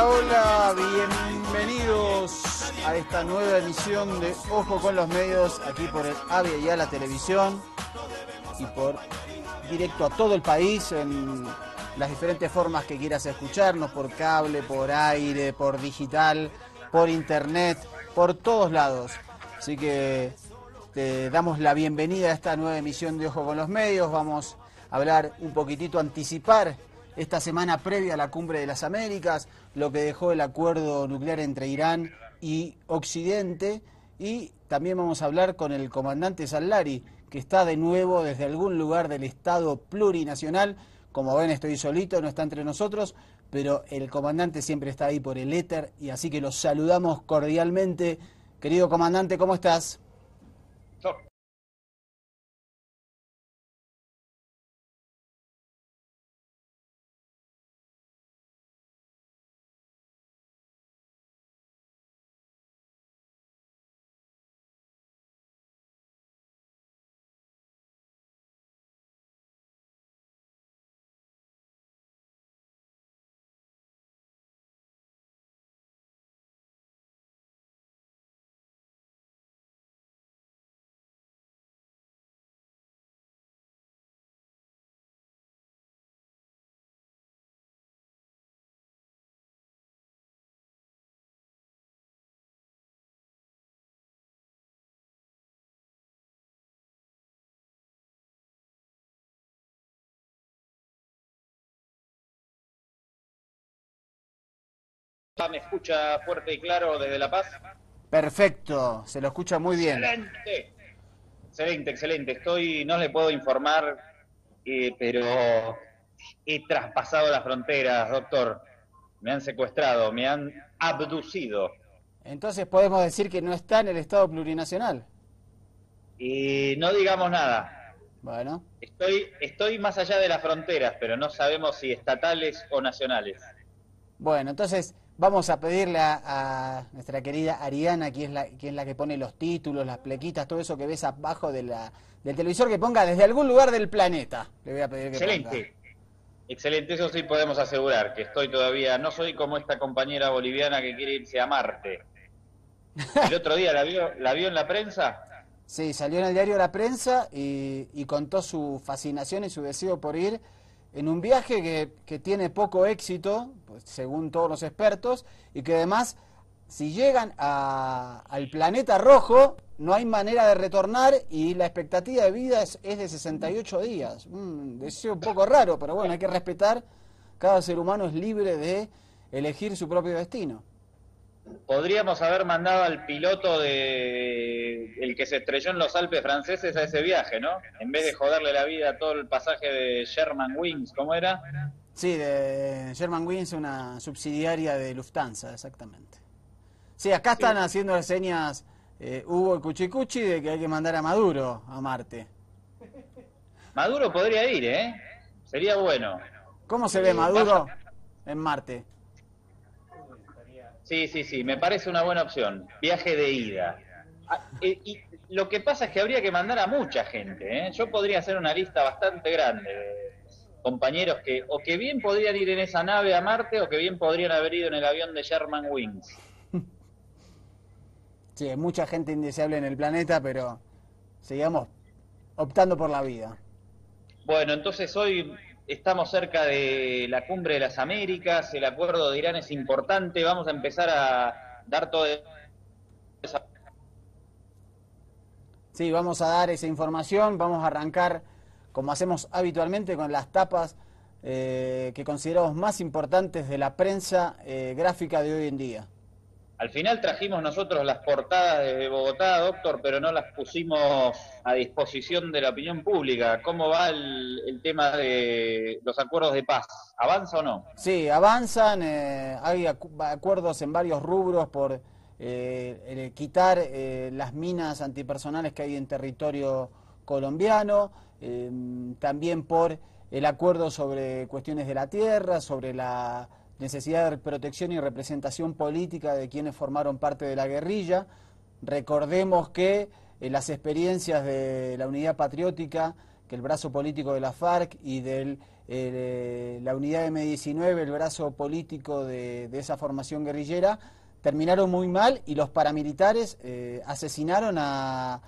Hola, bienvenidos a esta nueva emisión de Ojo con los Medios, aquí por el AVE y a la televisión y por directo a todo el país en las diferentes formas que quieras escucharnos, por cable, por aire, por digital, por internet, por todos lados. Así que te damos la bienvenida a esta nueva emisión de Ojo con los Medios. Vamos a hablar un poquitito, anticipar esta semana previa a la Cumbre de las Américas, lo que dejó el acuerdo nuclear entre Irán y Occidente, y también vamos a hablar con el comandante Sallari, que está de nuevo desde algún lugar del Estado plurinacional. Como ven, estoy solito, no está entre nosotros, pero el comandante siempre está ahí por el éter, y así que los saludamos cordialmente. Querido comandante, ¿cómo estás? ¿Me escucha fuerte y claro desde La Paz? Perfecto, se lo escucha muy bien. Excelente, excelente, excelente. No le puedo informar, pero he traspasado las fronteras, doctor. Me han secuestrado, me han abducido. Entonces podemos decir que no está en el Estado plurinacional. Y no digamos nada. Bueno. Estoy más allá de las fronteras, pero no sabemos si estatales o nacionales. Bueno, entonces vamos a pedirle a nuestra querida Ariana, que es la que pone los títulos, las plequitas, todo eso que ves abajo del televisor, que ponga desde algún lugar del planeta. Le voy a pedir que Excelente. ponga. Excelente, eso sí podemos asegurar, que estoy todavía, no soy como esta compañera boliviana que quiere irse a Marte. ¿El otro día la vio en la prensa? Sí, salió en el diario La Prensa y contó su fascinación y su deseo por ir en un viaje que tiene poco éxito, pues, según todos los expertos, y que además, si llegan al planeta rojo, no hay manera de retornar y la expectativa de vida es de 68 días. Un deseo un poco raro, pero bueno, hay que respetar. Cada ser humano es libre de elegir su propio destino. Podríamos haber mandado al piloto el que se estrelló en los Alpes franceses a ese viaje, ¿no? En vez de joderle la vida a todo el pasaje de Germanwings, ¿cómo era? Sí, de Germanwings, una subsidiaria de Lufthansa, exactamente. Sí, acá están Sí. haciendo señas Hugo y Cuchicuchi de que hay que mandar a Maduro a Marte. Maduro podría ir, ¿eh? Sería bueno. ¿Cómo se ve Vaya. Maduro en Marte? Sí, sí, sí, me parece una buena opción. Viaje de ida. Y lo que pasa es que habría que mandar a mucha gente, ¿eh? Yo podría hacer una lista bastante grande de compañeros o que bien podrían ir en esa nave a Marte o que bien podrían haber ido en el avión de Germanwings. Sí, hay mucha gente indeseable en el planeta, pero sigamos optando por la vida. Bueno, entonces hoy estamos cerca de la Cumbre de las Américas, el acuerdo de Irán es importante, vamos a empezar a dar todo. Sí, vamos a dar esa información, vamos a arrancar como hacemos habitualmente con las tapas que consideramos más importantes de la prensa gráfica de hoy en día. Al final trajimos nosotros las portadas de Bogotá, doctor, pero no las pusimos a disposición de la opinión pública. ¿Cómo va el tema de los acuerdos de paz? ¿Avanza o no? Sí, avanzan, hay acuerdos en varios rubros por quitar las minas antipersonales que hay en territorio colombiano, también por el acuerdo sobre cuestiones de la tierra, sobre la necesidad de protección y representación política de quienes formaron parte de la guerrilla. Recordemos que las experiencias de la Unidad Patriótica, que el brazo político de la FARC y del la unidad M19, el brazo político de esa formación guerrillera, terminaron muy mal y los paramilitares asesinaron a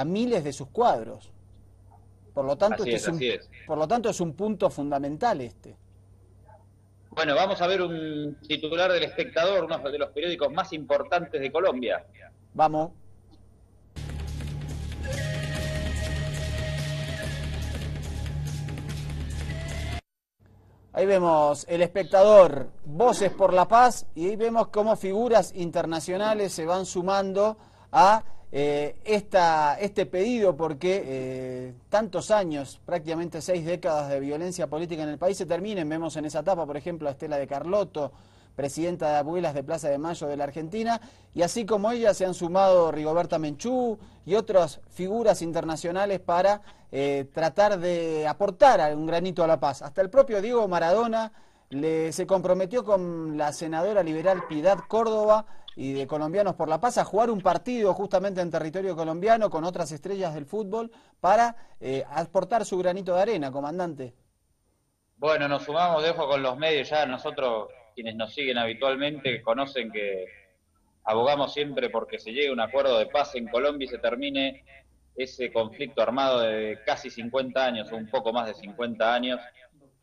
miles de sus cuadros. Por lo tanto, Así es. por lo tanto, es un punto fundamental este. Bueno, vamos a ver un titular del Espectador, uno de los periódicos más importantes de Colombia. Vamos. Ahí vemos El Espectador, Voces por la Paz, y ahí vemos cómo figuras internacionales se van sumando a este pedido, porque tantos años, prácticamente 6 décadas de violencia política en el país se terminen. Vemos en esa etapa, por ejemplo, a Estela de Carlotto, presidenta de Abuelas de Plaza de Mayo de la Argentina, y así como ella se han sumado Rigoberta Menchú y otras figuras internacionales para tratar de aportar un granito a la paz. Hasta el propio Diego Maradona se comprometió con la senadora liberal Piedad Córdoba y de Colombianos por la Paz a jugar un partido justamente en territorio colombiano con otras estrellas del fútbol para aportar su granito de arena, comandante. Bueno, nos sumamos de ojo con los medios, ya nosotros, quienes nos siguen habitualmente, conocen que abogamos siempre porque se llegue a un acuerdo de paz en Colombia y se termine ese conflicto armado de casi 50 años, o un poco más de 50 años,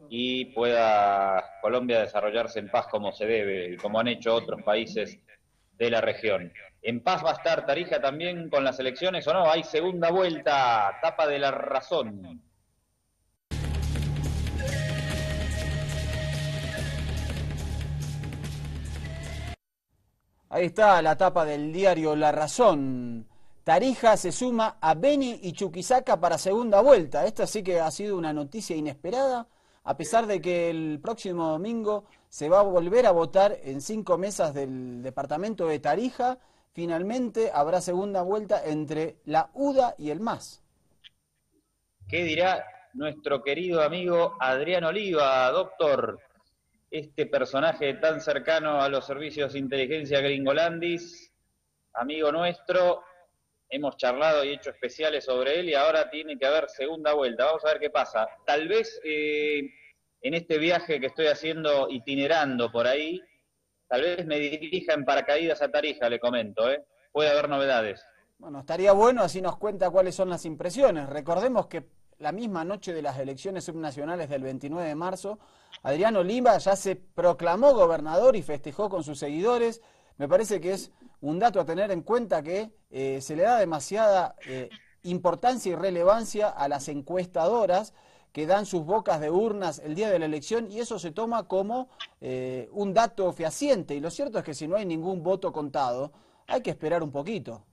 y pueda Colombia desarrollarse en paz como se debe, y como han hecho otros países de la región. ¿En paz va a estar Tarija también con las elecciones o no? Hay segunda vuelta, tapa de La Razón. Ahí está la tapa del diario La Razón. Tarija se suma a Beni y Chuquisaca para segunda vuelta. Esta sí que ha sido una noticia inesperada, a pesar de que el próximo domingo se va a volver a votar en 5 mesas del departamento de Tarija. Finalmente habrá segunda vuelta entre la UDA y el MAS. ¿Qué dirá nuestro querido amigo Adrián Oliva, doctor? Este personaje tan cercano a los servicios de inteligencia gringolandis, amigo nuestro, hemos charlado y hecho especiales sobre él y ahora tiene que haber segunda vuelta. Vamos a ver qué pasa. Tal vez en este viaje que estoy haciendo itinerando por ahí, tal vez me dirija en paracaídas a Tarija, le comento, puede haber novedades. Bueno, estaría bueno, así nos cuenta cuáles son las impresiones. Recordemos que la misma noche de las elecciones subnacionales del 29 de marzo, Adrián Oliva ya se proclamó gobernador y festejó con sus seguidores. Me parece que es un dato a tener en cuenta que se le da demasiada importancia y relevancia a las encuestadoras que dan sus bocas de urnas el día de la elección, y eso se toma como un dato fehaciente. Y lo cierto es que si no hay ningún voto contado, hay que esperar un poquito.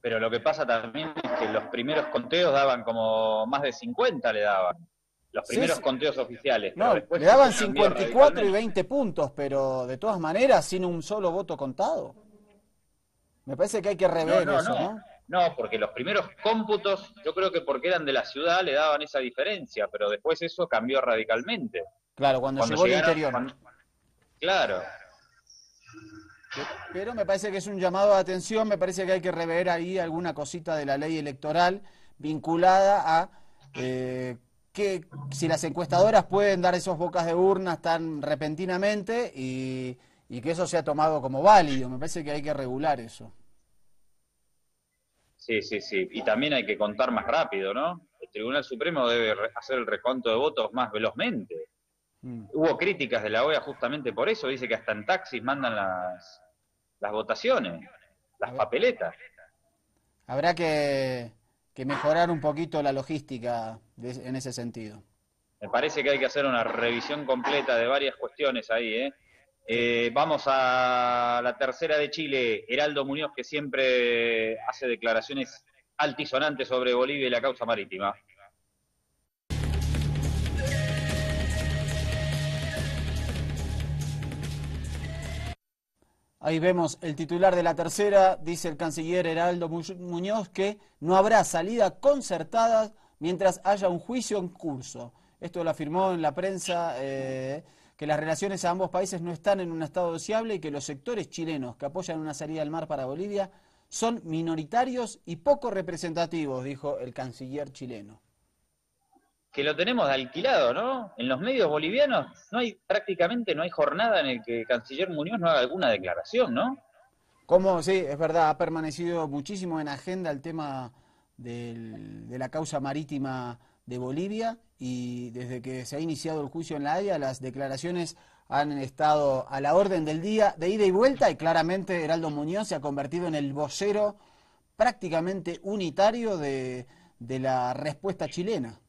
Pero lo que pasa también es que los primeros conteos daban como más de 50 le daban. Los primeros conteos oficiales. No, pero le daban 54 y 20 puntos, pero de todas maneras sin un solo voto contado. Me parece que hay que rever eso, ¿no? No, porque los primeros cómputos, yo creo que porque eran de la ciudad le daban esa diferencia, pero después eso cambió radicalmente. Claro, cuando llegó el interior. Claro. Pero me parece que es un llamado de atención, me parece que hay que rever ahí alguna cosita de la ley electoral vinculada a que si las encuestadoras pueden dar esos bocas de urnas tan repentinamente y que eso sea tomado como válido. Me parece que hay que regular eso. Sí. Y también hay que contar más rápido, ¿no? El Tribunal Supremo debe hacer el recuento de votos más velozmente. Hubo críticas de la OEA justamente por eso, dice que hasta en taxis mandan las votaciones, las papeletas. Habrá que mejorar un poquito la logística en ese sentido. Me parece que hay que hacer una revisión completa de varias cuestiones ahí, vamos a la tercera de Chile, Heraldo Muñoz, que siempre hace declaraciones altisonantes sobre Bolivia y la causa marítima. Ahí vemos el titular de la tercera, dice el canciller Heraldo Muñoz, que no habrá salida concertada mientras haya un juicio en curso. Esto lo afirmó en la prensa, que las relaciones a ambos países no están en un estado deseable y que los sectores chilenos que apoyan una salida al mar para Bolivia son minoritarios y poco representativos, dijo el canciller chileno. que lo tenemos de alquilado, ¿no? En los medios bolivianos prácticamente no hay jornada en el que el canciller Muñoz no haga alguna declaración, ¿no? Como, sí, es verdad, ha permanecido muchísimo en agenda el tema de la causa marítima de Bolivia y desde que se ha iniciado el juicio en La Haya, las declaraciones han estado a la orden del día de ida y vuelta y claramente Heraldo Muñoz se ha convertido en el vocero prácticamente unitario de la respuesta chilena.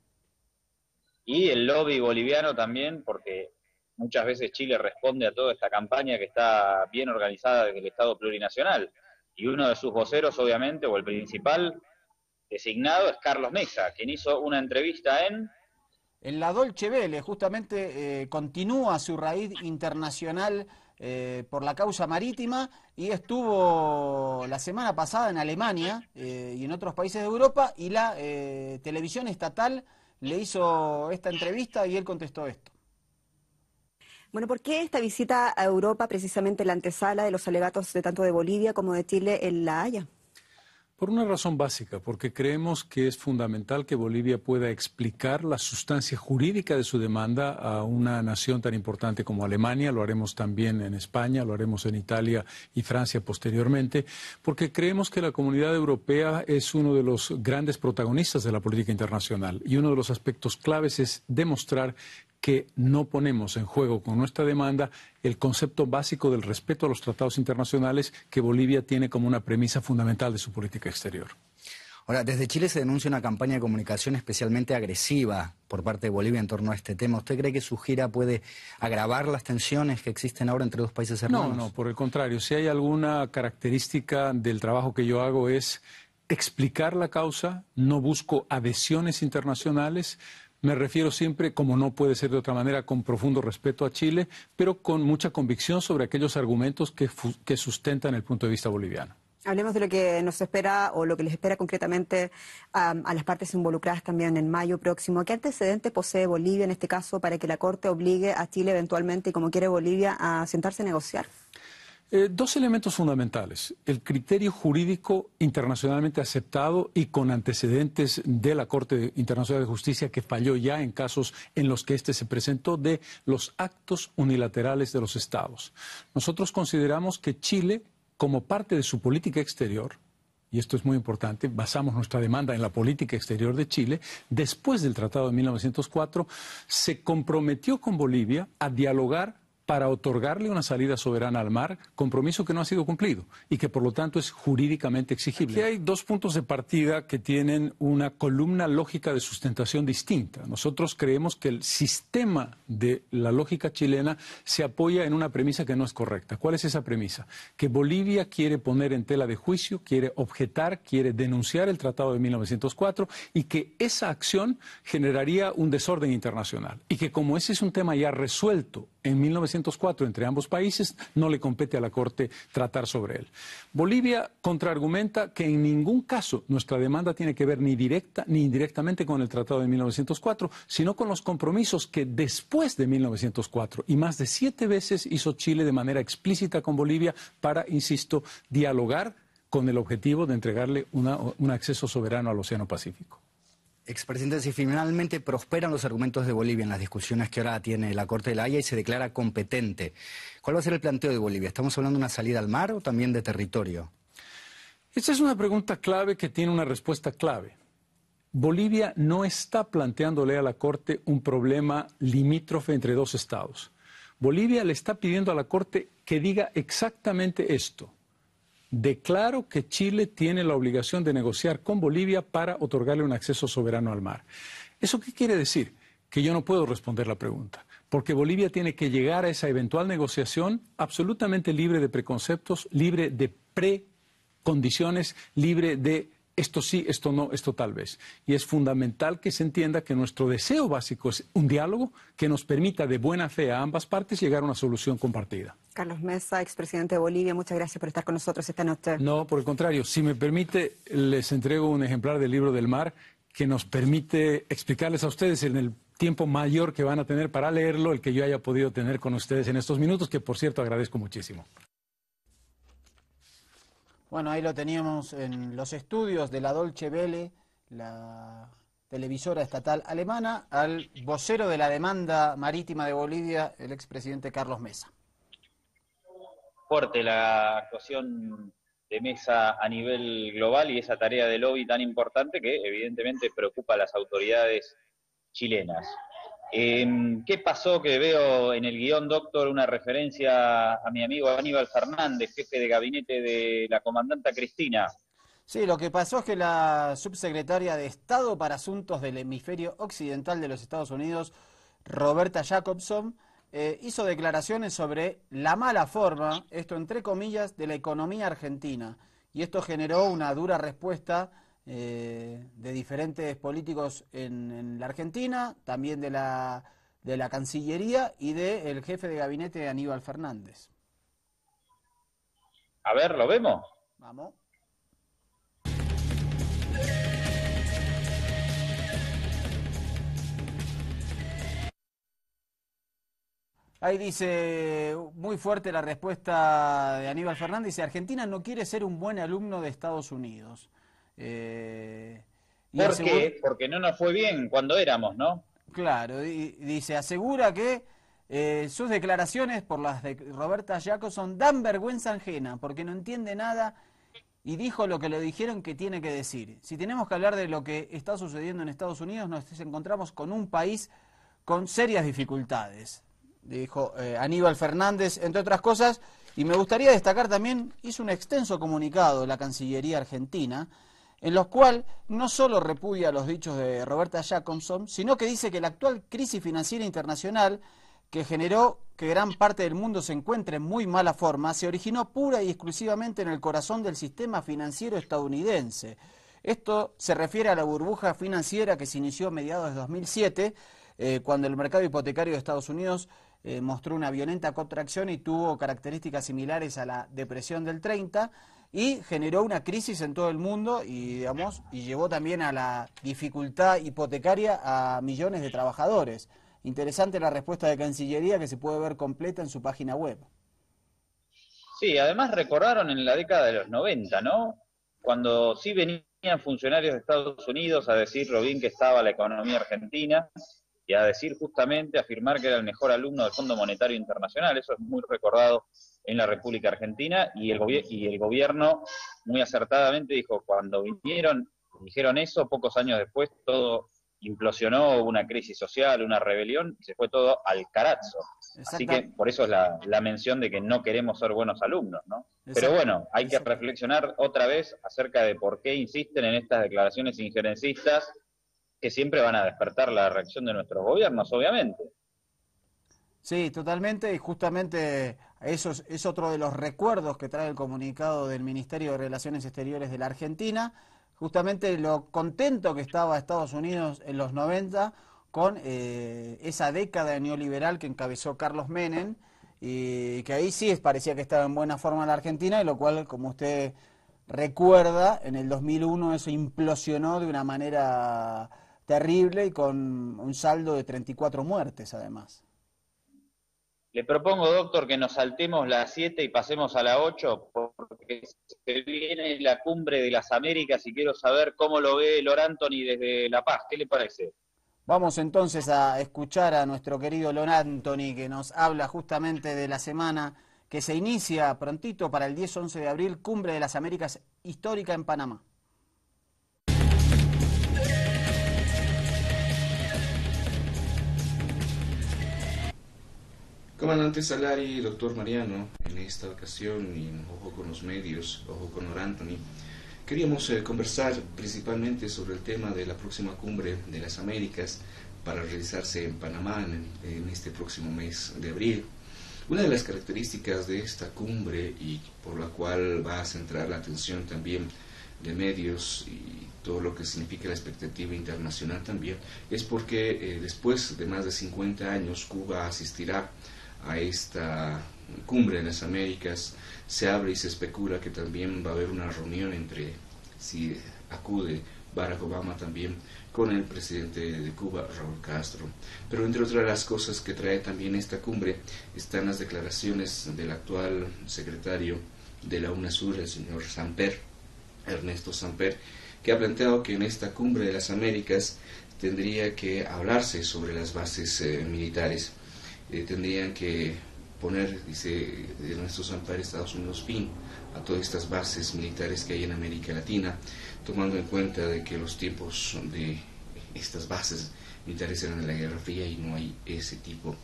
Y el lobby boliviano también, porque muchas veces Chile responde a toda esta campaña que está bien organizada desde el Estado plurinacional. Y uno de sus voceros, obviamente, o el principal designado, es Carlos Mesa, quien hizo una entrevista En la Dolce Vele, justamente continúa su raíz internacional por la causa marítima y estuvo la semana pasada en Alemania y en otros países de Europa y la televisión estatal le hizo esta entrevista y él contestó esto. Bueno, ¿por qué esta visita a Europa, precisamente la antesala de los alegatos de tanto de Bolivia como de Chile en La Haya? Por una razón básica, porque creemos que es fundamental que Bolivia pueda explicar la sustancia jurídica de su demanda a una nación tan importante como Alemania. Lo haremos también en España, lo haremos en Italia y Francia posteriormente, porque creemos que la comunidad europea es uno de los grandes protagonistas de la política internacional y uno de los aspectos claves es demostrar que no ponemos en juego con nuestra demanda el concepto básico del respeto a los tratados internacionales que Bolivia tiene como una premisa fundamental de su política exterior. Ahora, desde Chile se denuncia una campaña de comunicación especialmente agresiva por parte de Bolivia en torno a este tema. ¿Usted cree que su gira puede agravar las tensiones que existen ahora entre dos países hermanos? No, por el contrario. Si hay alguna característica del trabajo que yo hago es explicar la causa, no busco adhesiones internacionales. Me refiero siempre, como no puede ser de otra manera, con profundo respeto a Chile, pero con mucha convicción sobre aquellos argumentos que sustentan el punto de vista boliviano. Hablemos de lo que nos espera o lo que les espera concretamente a las partes involucradas también en mayo próximo. ¿Qué antecedentes posee Bolivia en este caso para que la Corte obligue a Chile eventualmente, y como quiere Bolivia, a sentarse a negociar? Dos elementos fundamentales. El criterio jurídico internacionalmente aceptado y con antecedentes de la Corte Internacional de Justicia que falló ya en casos en los que se presentó de los actos unilaterales de los Estados. Nosotros consideramos que Chile, como parte de su política exterior, y esto es muy importante, basamos nuestra demanda en la política exterior de Chile, después del Tratado de 1904, se comprometió con Bolivia a dialogar para otorgarle una salida soberana al mar, compromiso que no ha sido cumplido y que por lo tanto es jurídicamente exigible. Aquí hay dos puntos de partida que tienen una columna lógica de sustentación distinta. Nosotros creemos que el sistema de la lógica chilena se apoya en una premisa que no es correcta. ¿Cuál es esa premisa? Que Bolivia quiere poner en tela de juicio, quiere objetar, quiere denunciar el Tratado de 1904 y que esa acción generaría un desorden internacional y que como ese es un tema ya resuelto en 1904 entre ambos países, no le compete a la Corte tratar sobre él. Bolivia contraargumenta que en ningún caso nuestra demanda tiene que ver ni directa ni indirectamente con el Tratado de 1904, sino con los compromisos que después de 1904 y más de 7 veces hizo Chile de manera explícita con Bolivia para, insisto, dialogar con el objetivo de entregarle un acceso soberano al Océano Pacífico. Expresidente, si finalmente prosperan los argumentos de Bolivia en las discusiones que ahora tiene la Corte de La Haya y se declara competente, ¿cuál va a ser el planteo de Bolivia? ¿Estamos hablando de una salida al mar o también de territorio? Esta es una pregunta clave que tiene una respuesta clave. Bolivia no está planteándole a la Corte un problema limítrofe entre dos estados. Bolivia le está pidiendo a la Corte que diga exactamente esto. Declaro que Chile tiene la obligación de negociar con Bolivia para otorgarle un acceso soberano al mar. ¿Eso qué quiere decir? Que yo no puedo responder la pregunta, porque Bolivia tiene que llegar a esa eventual negociación absolutamente libre de preconceptos, libre de precondiciones, libre de esto sí, esto no, esto tal vez. Y es fundamental que se entienda que nuestro deseo básico es un diálogo que nos permita de buena fe a ambas partes llegar a una solución compartida. Carlos Mesa, expresidente de Bolivia, muchas gracias por estar con nosotros esta noche. No, por el contrario, si me permite, les entrego un ejemplar del libro del mar que nos permite explicarles a ustedes en el tiempo mayor que van a tener para leerlo, el que yo haya podido tener con ustedes en estos minutos, que por cierto agradezco muchísimo. Bueno, ahí lo teníamos en los estudios de la Dolce Vele, la televisora estatal alemana, al vocero de la demanda marítima de Bolivia, el expresidente Carlos Mesa. Fuerte la actuación de Mesa a nivel global y esa tarea de lobby tan importante que evidentemente preocupa a las autoridades chilenas. ¿Qué pasó? Que veo en el guión, doctor, una referencia a mi amigo Aníbal Fernández, jefe de gabinete de la comandanta Cristina. Sí, lo que pasó es que la subsecretaria de Estado para Asuntos del Hemisferio Occidental de los Estados Unidos, Roberta Jacobson, hizo declaraciones sobre la mala forma, esto entre comillas, de la economía argentina. Y esto generó una dura respuesta de diferentes políticos en la Argentina, también de la Cancillería y del jefe de gabinete Aníbal Fernández. A ver, ¿lo vemos? Vamos. Ahí dice, muy fuerte la respuesta de Aníbal Fernández, dice, Argentina no quiere ser un buen alumno de Estados Unidos. ¿Por qué? Porque no nos fue bien cuando éramos, ¿no? Claro, dice, asegura que sus declaraciones por las de Roberta Jacobson dan vergüenza ajena, porque no entiende nada y dijo lo que le dijeron que tiene que decir. Si tenemos que hablar de lo que está sucediendo en Estados Unidos, nos encontramos con un país con serias dificultades, dijo Aníbal Fernández, entre otras cosas, y me gustaría destacar también, hizo un extenso comunicado la Cancillería Argentina, en los cuales no solo repudia los dichos de Roberta Jacobson, sino que dice que la actual crisis financiera internacional, que generó que gran parte del mundo se encuentre en muy mala forma, se originó pura y exclusivamente en el corazón del sistema financiero estadounidense. Esto se refiere a la burbuja financiera que se inició a mediados de 2007, cuando el mercado hipotecario de Estados Unidos mostró una violenta contracción y tuvo características similares a la depresión del 30, y generó una crisis en todo el mundo y, digamos, y llevó también a la dificultad hipotecaria a millones de trabajadores. Interesante la respuesta de Cancillería, que se puede ver completa en su página web. Sí, además recordaron en la década de los 90, ¿no? Cuando sí venían funcionarios de Estados Unidos a decir lo bien que estaba la economía argentina y a decir justamente, afirmar que era el mejor alumno del Fondo Monetario Internacional. Eso es muy recordado en la República Argentina, y el gobierno muy acertadamente dijo, cuando vinieron, dijeron eso, pocos años después todo implosionó, hubo una crisis social, una rebelión, y se fue todo al carazo. Así que por eso es la mención de que no queremos ser buenos alumnos, ¿no? Pero bueno, hay que reflexionar otra vez acerca de por qué insisten en estas declaraciones injerencistas que siempre van a despertar la reacción de nuestros gobiernos, obviamente. Sí, totalmente, y justamente eso es otro de los recuerdos que trae el comunicado del Ministerio de Relaciones Exteriores de la Argentina, justamente lo contento que estaba Estados Unidos en los 90 con esa década neoliberal que encabezó Carlos Menem, y que ahí sí parecía que estaba en buena forma la Argentina, y lo cual, como usted recuerda, en el 2001 eso implosionó de una manera terrible y con un saldo de 34 muertes además. Le propongo, doctor, que nos saltemos la 7 y pasemos a la 8, porque se viene la cumbre de las Américas y quiero saber cómo lo ve Lord Anthony desde La Paz. ¿Qué le parece? Vamos entonces a escuchar a nuestro querido Lord Anthony, que nos habla justamente de la semana que se inicia prontito para el 10-11 de abril, Cumbre de las Américas histórica en Panamá. Comandante Salari, doctor Mariano, en esta ocasión, y ojo con los medios, ojo con Lord Anthony, queríamos conversar principalmente sobre el tema de la próxima cumbre de las Américas para realizarse en Panamá en este próximo mes de abril. Una de las características de esta cumbre, y por la cual va a centrar la atención también de medios y todo lo que significa la expectativa internacional también, es porque después de más de 50 años Cuba asistirá a esta cumbre de las Américas. Se abre y se especula que también va a haber una reunión entre, si acude Barack Obama también, con el presidente de Cuba, Raúl Castro. Pero entre otras las cosas que trae también esta cumbre están las declaraciones del actual secretario de la UNASUR, el señor Samper, Ernesto Samper, que ha planteado que en esta cumbre de las Américas tendría que hablarse sobre las bases militares. Tendrían que poner, dice nuestros ampares Estados Unidos, fin a todas estas bases militares que hay en América Latina, tomando en cuenta de que los tiempos de estas bases militares eran de la Guerra Fría y no hay ese tipo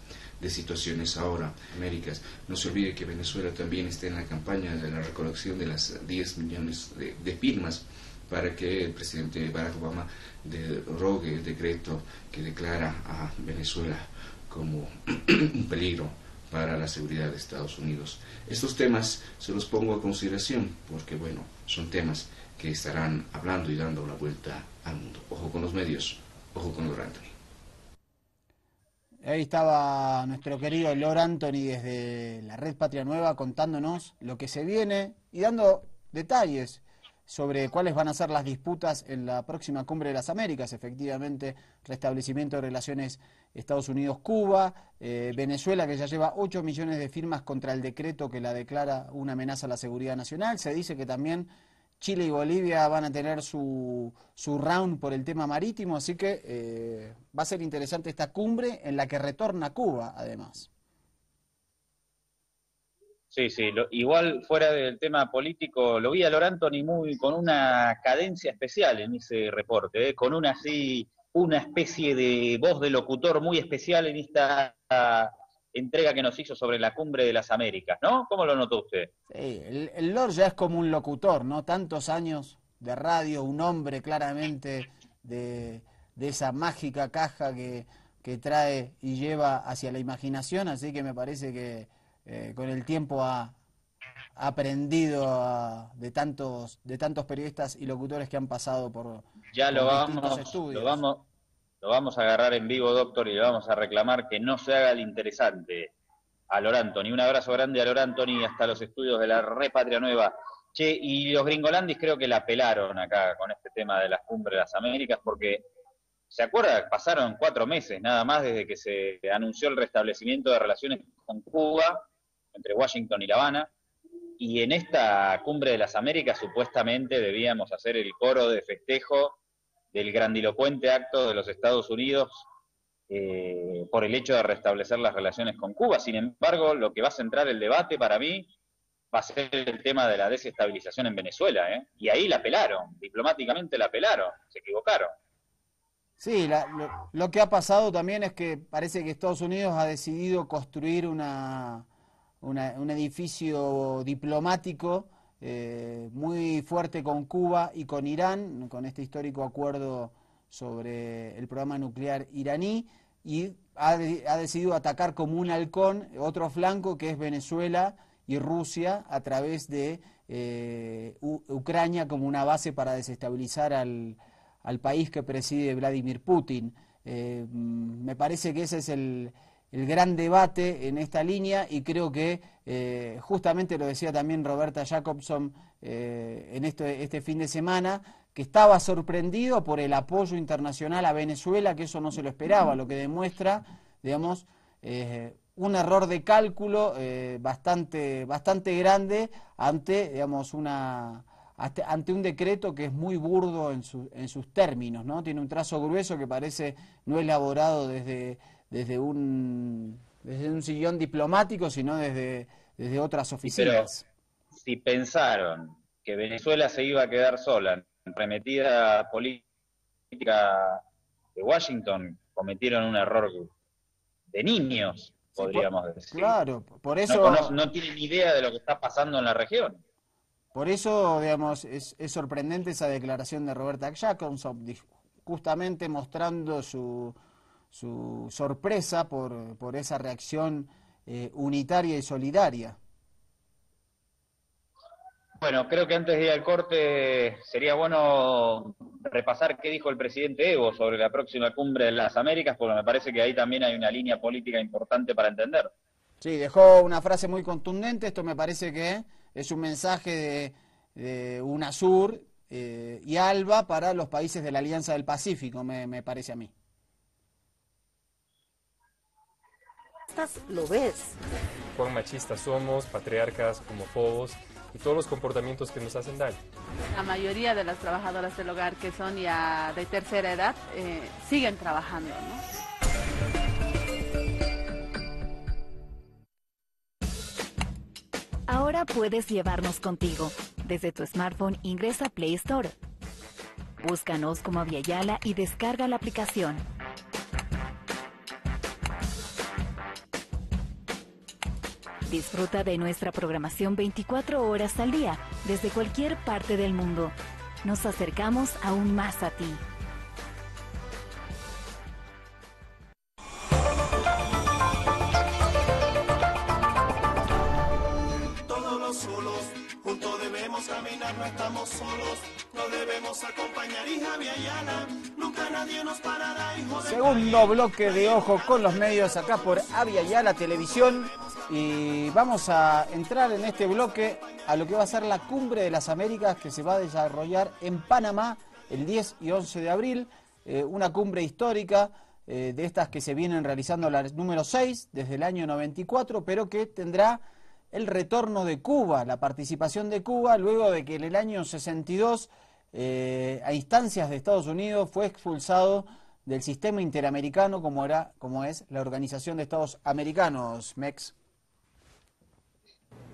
de situaciones ahora. Américas. No se olvide que Venezuela también está en la campaña de la recolección de las 10 millones de firmas para que el presidente Barack Obama derogue el decreto que declara a Venezuela como un peligro para la seguridad de Estados Unidos. Estos temas se los pongo a consideración porque, bueno, son temas que estarán hablando y dando la vuelta al mundo. Ojo con los medios, ojo con Lord Anthony. Ahí estaba nuestro querido Lord Anthony desde la Red Patria Nueva contándonos lo que se viene y dando detalles sobre cuáles van a ser las disputas en la próxima Cumbre de las Américas. Efectivamente, restablecimiento de relaciones Estados Unidos-Cuba, Venezuela, que ya lleva 8 millones de firmas contra el decreto que la declara una amenaza a la seguridad nacional. Se dice que también Chile y Bolivia van a tener su round por el tema marítimo, así que va a ser interesante esta cumbre en la que retorna Cuba, además. Sí, sí, igual fuera del tema político, lo vi a Lord Anthony con una cadencia especial en ese reporte, con una especie de voz de locutor muy especial en esta entrega que nos hizo sobre la Cumbre de las Américas, ¿no? ¿Cómo lo notó usted? Sí, el Lord ya es como un locutor, ¿no? Tantos años de radio, un hombre claramente de esa mágica caja que trae y lleva hacia la imaginación, así que me parece que con el tiempo ha aprendido de tantos periodistas y locutores que han pasado por distintos estudios. Lo vamos a agarrar en vivo, doctor, y le vamos a reclamar que no se haga el interesante a Lord Anthony. Un abrazo grande a Lord Anthony hasta los estudios de la Red Patria Nueva. Che, y los gringolandis creo que la pelaron acá con este tema de las cumbres de las Américas, porque ¿se acuerda? Pasaron 4 meses nada más desde que se anunció el restablecimiento de relaciones con Cuba, entre Washington y La Habana, y en esta Cumbre de las Américas supuestamente debíamos hacer el coro de festejo del grandilocuente acto de los Estados Unidos por el hecho de restablecer las relaciones con Cuba. Sin embargo, lo que va a centrar el debate para mí va a ser el tema de la desestabilización en Venezuela, ¿eh? Y ahí la pelaron, diplomáticamente la pelaron, se equivocaron. Sí, lo que ha pasado también es que parece que Estados Unidos ha decidido construir un edificio diplomático muy fuerte con Cuba y con Irán, con este histórico acuerdo sobre el programa nuclear iraní, y ha decidido atacar como un halcón otro flanco que es Venezuela y Rusia a través de Ucrania como una base para desestabilizar al país que preside Vladimir Putin. Me parece que ese es el gran debate en esta línea y creo que justamente lo decía también Roberta Jacobson en este fin de semana, que estaba sorprendido por el apoyo internacional a Venezuela, que eso no se lo esperaba, lo que demuestra, digamos, un error de cálculo bastante grande ante, digamos, ante un decreto que es muy burdo en sus términos, ¿no? Tiene un trazo grueso que parece no elaborado desde un sillón diplomático, sino desde otras oficinas. Pero si pensaron que Venezuela se iba a quedar sola en arremetida política de Washington, cometieron un error de niños, podríamos decir. Claro, por eso... No tienen ni idea de lo que está pasando en la región. Por eso, digamos, es sorprendente esa declaración de Roberta Jacobson, justamente mostrando su sorpresa por esa reacción unitaria y solidaria. Bueno, creo que antes de ir al corte sería bueno repasar qué dijo el presidente Evo sobre la próxima cumbre de las Américas, porque me parece que ahí también hay una línea política importante para entender. Sí, dejó una frase muy contundente. Esto me parece que es un mensaje de UNASUR y ALBA para los países de la Alianza del Pacífico, me parece a mí. ¿Lo ves? Cuán machistas somos, patriarcas, homófobos, y todos los comportamientos que nos hacen daño. La mayoría de las trabajadoras del hogar que son ya de tercera edad siguen trabajando, ¿no? Ahora puedes llevarnos contigo. Desde tu smartphone ingresa a Play Store. Búscanos como Aviala y descarga la aplicación. Disfruta de nuestra programación 24 horas al día, desde cualquier parte del mundo. Nos acercamos aún más a ti. Todos los solos, juntos debemos caminar, no estamos solos, nos debemos acompañar, y Javi Ayala, nunca nadie nos parará, hijo de... Segundo bloque de Ojo con los Medios, acá por Avia Yala Televisión. Y vamos a entrar en este bloque a lo que va a ser la Cumbre de las Américas, que se va a desarrollar en Panamá el 10 y 11 de abril. Una cumbre histórica de estas que se vienen realizando, la número 6 desde el año 94, pero que tendrá el retorno de Cuba, la participación de Cuba, luego de que en el año 62, a instancias de Estados Unidos, fue expulsado del sistema interamericano como es la Organización de Estados Americanos, MEX.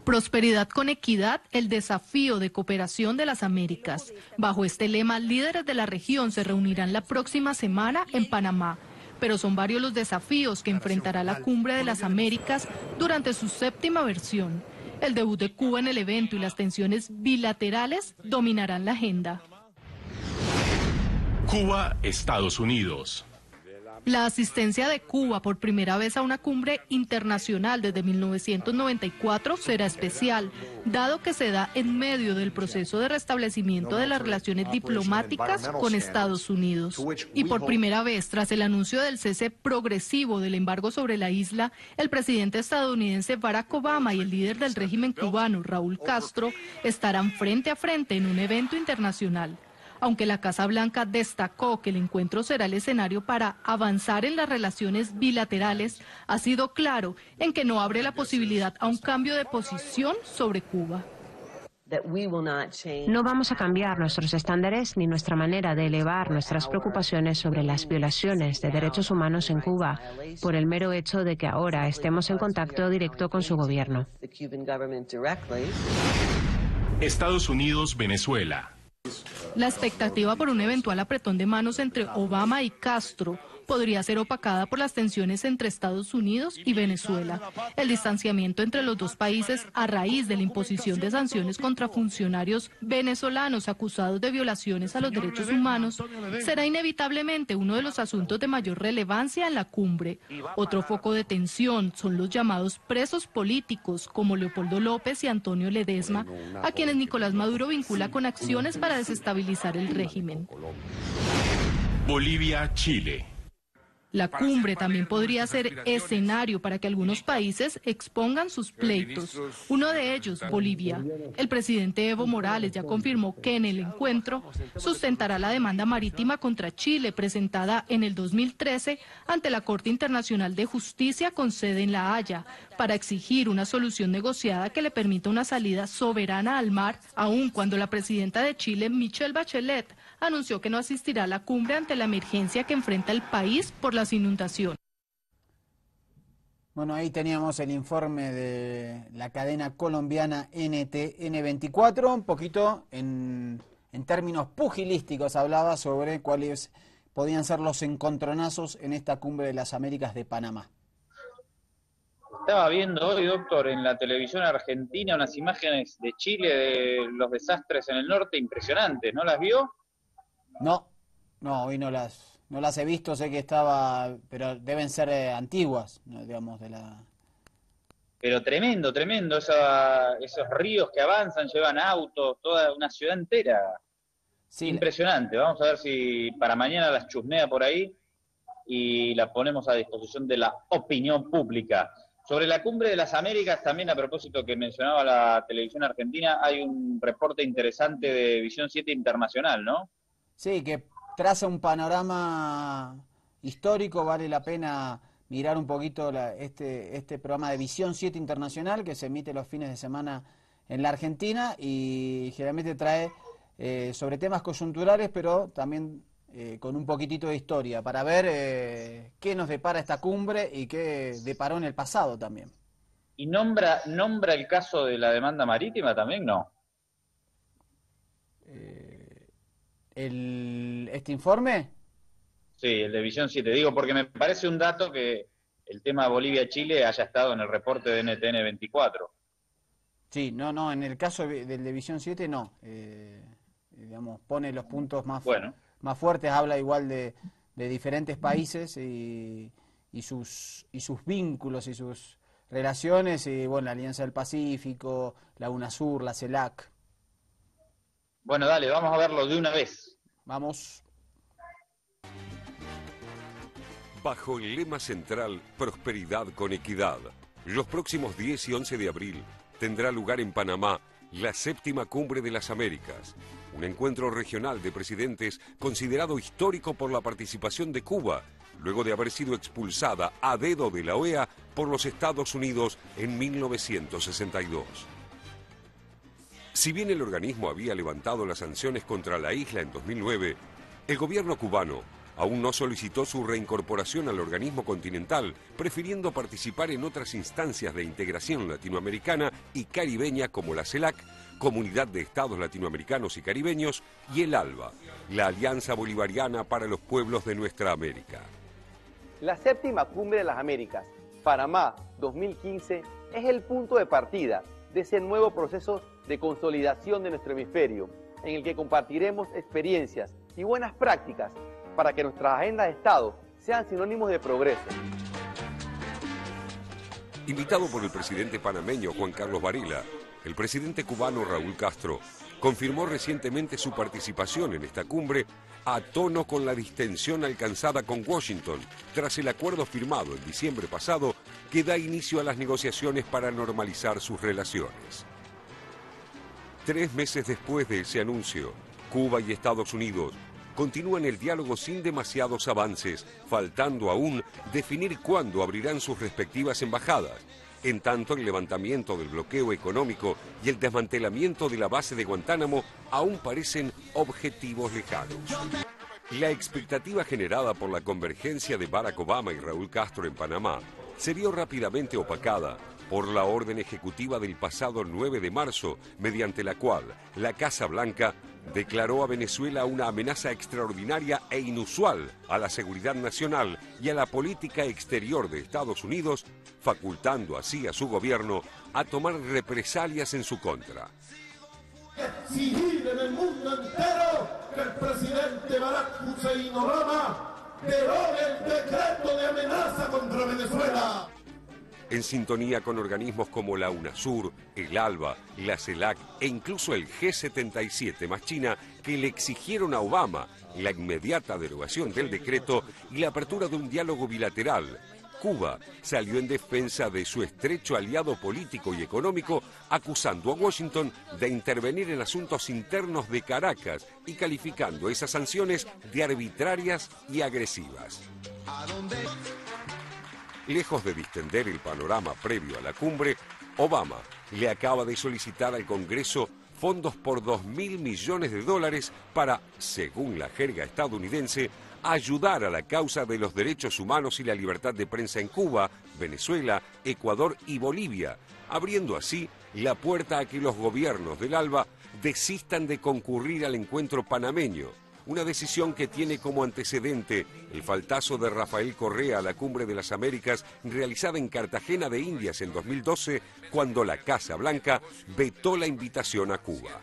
Prosperidad con equidad, el desafío de cooperación de las Américas. Bajo este lema, líderes de la región se reunirán la próxima semana en Panamá. Pero son varios los desafíos que enfrentará la Cumbre de las Américas durante su 7ª versión. El debut de Cuba en el evento y las tensiones bilaterales dominarán la agenda. Cuba, Estados Unidos. La asistencia de Cuba por primera vez a una cumbre internacional desde 1994 será especial, dado que se da en medio del proceso de restablecimiento de las relaciones diplomáticas con Estados Unidos. Y por primera vez, tras el anuncio del cese progresivo del embargo sobre la isla, el presidente estadounidense Barack Obama y el líder del régimen cubano, Raúl Castro, estarán frente a frente en un evento internacional. Aunque la Casa Blanca destacó que el encuentro será el escenario para avanzar en las relaciones bilaterales, ha sido claro en que no abre la posibilidad a un cambio de posición sobre Cuba. No vamos a cambiar nuestros estándares ni nuestra manera de elevar nuestras preocupaciones sobre las violaciones de derechos humanos en Cuba por el mero hecho de que ahora estemos en contacto directo con su gobierno. Estados Unidos, Venezuela. La expectativa por un eventual apretón de manos entre Obama y Castro podría ser opacada por las tensiones entre Estados Unidos y Venezuela. El distanciamiento entre los dos países a raíz de la imposición de sanciones contra funcionarios venezolanos acusados de violaciones a los derechos humanos será inevitablemente uno de los asuntos de mayor relevancia en la cumbre. Otro foco de tensión son los llamados presos políticos como Leopoldo López y Antonio Ledesma, a quienes Nicolás Maduro vincula con acciones para desestabilizar el régimen. Bolivia, Chile. La cumbre también podría ser escenario para que algunos países expongan sus pleitos. Uno de ellos, Bolivia. El presidente Evo Morales ya confirmó que en el encuentro sustentará la demanda marítima contra Chile presentada en el 2013 ante la Corte Internacional de Justicia con sede en La Haya para exigir una solución negociada que le permita una salida soberana al mar, aun cuando la presidenta de Chile, Michelle Bachelet, anunció que no asistirá a la cumbre ante la emergencia que enfrenta el país por las inundaciones. Bueno, ahí teníamos el informe de la cadena colombiana NTN24, un poquito en términos pugilísticos hablaba sobre cuáles podían ser los encontronazos en esta cumbre de las Américas de Panamá. Estaba viendo hoy, doctor, en la televisión argentina unas imágenes de Chile de los desastres en el norte impresionantes, ¿no las vio? No, hoy no las he visto, sé que estaba, pero deben ser antiguas, ¿no? Digamos, de la... Pero tremendo, esos ríos que avanzan, llevan autos, toda una ciudad entera. Sí, impresionante, vamos a ver si para mañana las chusmea por ahí y la ponemos a disposición de la opinión pública. Sobre la Cumbre de las Américas, también a propósito que mencionaba la televisión argentina, hay un reporte interesante de Visión 7 Internacional, ¿no? Sí, que traza un panorama histórico, vale la pena mirar un poquito este programa de Visión 7 Internacional que se emite los fines de semana la Argentina y generalmente trae sobre temas coyunturales, pero también con un poquitito de historia, para ver qué nos depara esta cumbre y qué deparó en el pasado también. ¿Y nombra el caso de la demanda marítima también? No. ¿Este informe? Sí, el de Visión 7. Digo, porque me parece un dato que el tema Bolivia-Chile haya estado en el reporte de NTN 24. Sí, no, en el caso del de Visión 7 no. Digamos, pone los puntos más fuertes, habla igual de diferentes países y sus vínculos y sus relaciones, y bueno, la Alianza del Pacífico, la UNASUR, la CELAC. Bueno, dale, vamos a verlo de una vez. Vamos. Bajo el lema central Prosperidad con Equidad, los próximos 10 y 11 de abril tendrá lugar en Panamá la 7ª Cumbre de las Américas, un encuentro regional de presidentes considerado histórico por la participación de Cuba, luego de haber sido expulsada a dedo de la OEA por los Estados Unidos en 1962. Si bien el organismo había levantado las sanciones contra la isla en 2009, el gobierno cubano aún no solicitó su reincorporación al organismo continental, prefiriendo participar en otras instancias de integración latinoamericana y caribeña como la CELAC, Comunidad de Estados Latinoamericanos y Caribeños, y el ALBA, la Alianza Bolivariana para los Pueblos de Nuestra América. La 7ª Cumbre de las Américas, Panamá 2015, es el punto de partida de ese nuevo proceso de consolidación de nuestro hemisferio, en el que compartiremos experiencias y buenas prácticas para que nuestras agendas de Estado sean sinónimos de progreso. Invitado por el presidente panameño Juan Carlos Varela, el presidente cubano Raúl Castro confirmó recientemente su participación en esta cumbre a tono con la distensión alcanzada con Washington tras el acuerdo firmado en diciembre pasado que da inicio a las negociaciones para normalizar sus relaciones. 3 meses después de ese anuncio, Cuba y Estados Unidos continúan el diálogo sin demasiados avances, faltando aún definir cuándo abrirán sus respectivas embajadas. En tanto, el levantamiento del bloqueo económico y el desmantelamiento de la base de Guantánamo aún parecen objetivos lejanos. La expectativa generada por la convergencia de Barack Obama y Raúl Castro en Panamá se vio rápidamente opacada por la orden ejecutiva del pasado 9 de marzo, mediante la cual la Casa Blanca declaró a Venezuela una amenaza extraordinaria e inusual a la seguridad nacional y a la política exterior de Estados Unidos, facultando así a su gobierno a tomar represalias en su contra. Exigir en el mundo entero que el presidente Barack Hussein Obama derogue el decreto de amenaza contra Venezuela. En sintonía con organismos como la UNASUR, el ALBA, la CELAC e incluso el G77 más China, que le exigieron a Obama la inmediata derogación del decreto y la apertura de un diálogo bilateral, Cuba salió en defensa de su estrecho aliado político y económico, acusando a Washington de intervenir en asuntos internos de Caracas y calificando esas sanciones de arbitrarias y agresivas. Lejos de distender el panorama previo a la cumbre, Obama le acaba de solicitar al Congreso fondos por $2.000 millones para, según la jerga estadounidense, ayudar a la causa de los derechos humanos y la libertad de prensa en Cuba, Venezuela, Ecuador y Bolivia, abriendo así la puerta a que los gobiernos del ALBA desistan de concurrir al encuentro panameño, una decisión que tiene como antecedente el faltazo de Rafael Correa a la Cumbre de las Américas realizada en Cartagena de Indias en 2012, cuando la Casa Blanca vetó la invitación a Cuba.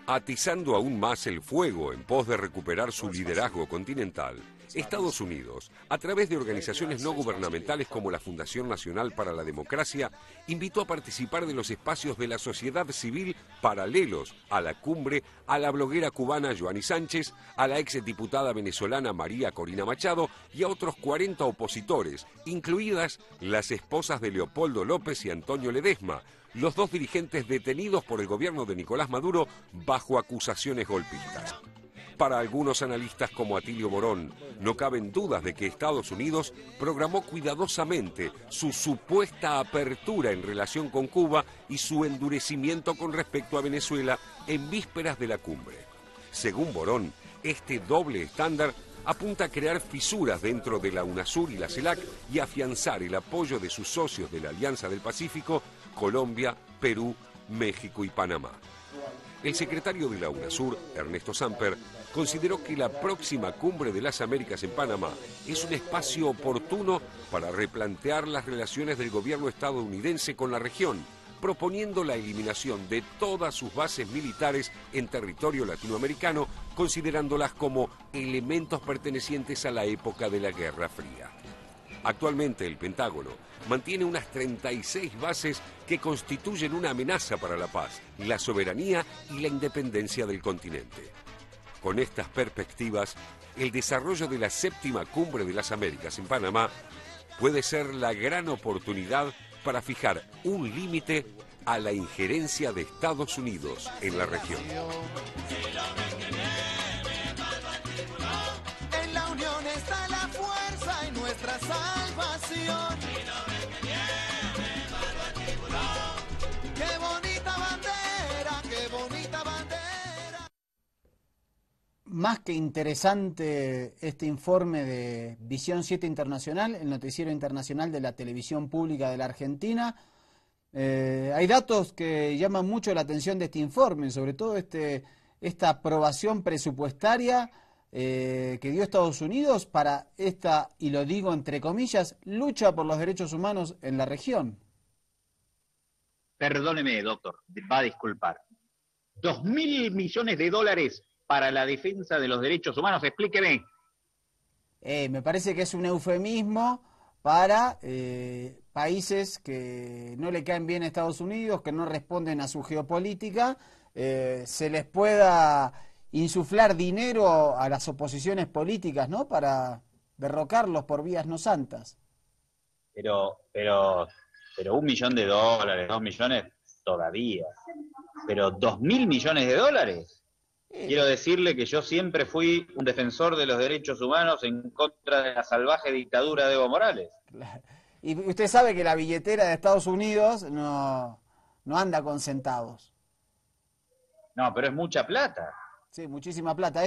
Atizando aún más el fuego en pos de recuperar su liderazgo continental, Estados Unidos, a través de organizaciones no gubernamentales como la Fundación Nacional para la Democracia, invitó a participar de los espacios de la sociedad civil paralelos a la cumbre a la bloguera cubana Joanny Sánchez, a la exdiputada venezolana María Corina Machado y a otros 40 opositores, incluidas las esposas de Leopoldo López y Antonio Ledesma, los dos dirigentes detenidos por el gobierno de Nicolás Maduro bajo acusaciones golpistas. Para algunos analistas como Atilio Morón, no caben dudas de que Estados Unidos programó cuidadosamente su supuesta apertura en relación con Cuba y su endurecimiento con respecto a Venezuela en vísperas de la cumbre. Según Morón, este doble estándar apunta a crear fisuras dentro de la UNASUR y la CELAC y afianzar el apoyo de sus socios de la Alianza del Pacífico, Colombia, Perú, México y Panamá. El secretario de la UNASUR, Ernesto Samper, consideró que la próxima Cumbre de las Américas en Panamá es un espacio oportuno para replantear las relaciones del gobierno estadounidense con la región, proponiendo la eliminación de todas sus bases militares en territorio latinoamericano, considerándolas como elementos pertenecientes a la época de la Guerra Fría. Actualmente el Pentágono mantiene unas 36 bases que constituyen una amenaza para la paz, la soberanía y la independencia del continente. Con estas perspectivas, el desarrollo de la 7ª Cumbre de las Américas en Panamá puede ser la gran oportunidad para fijar un límite a la injerencia de Estados Unidos en la región. En la unión está la fuerza y nuestra salvación. ¡Qué bonita bandera! ¡Qué bonita bandera! Más que interesante este informe de Visión 7 Internacional, el noticiero internacional de la televisión pública de la Argentina. Hay datos que llaman mucho la atención de este informe, sobre todo esta aprobación presupuestaria que dio Estados Unidos para esta, y lo digo entre comillas, lucha por los derechos humanos en la región. Perdóneme, doctor, va a disculpar. 2.000 millones de dólares para la defensa de los derechos humanos, explíqueme. Me parece que es un eufemismo para países que no le caen bien a Estados Unidos, que no responden a su geopolítica, se les pueda insuflar dinero a las oposiciones políticas, ¿no? Para derrocarlos por vías no santas. Pero $1 millón, $2 millones todavía. Pero 2.000 millones de dólares. Quiero decirle que yo siempre fui un defensor de los derechos humanos en contra de la salvaje dictadura de Evo Morales. Y usted sabe que la billetera de Estados Unidos no anda con centavos. No, pero es mucha plata. Sí, muchísima plata.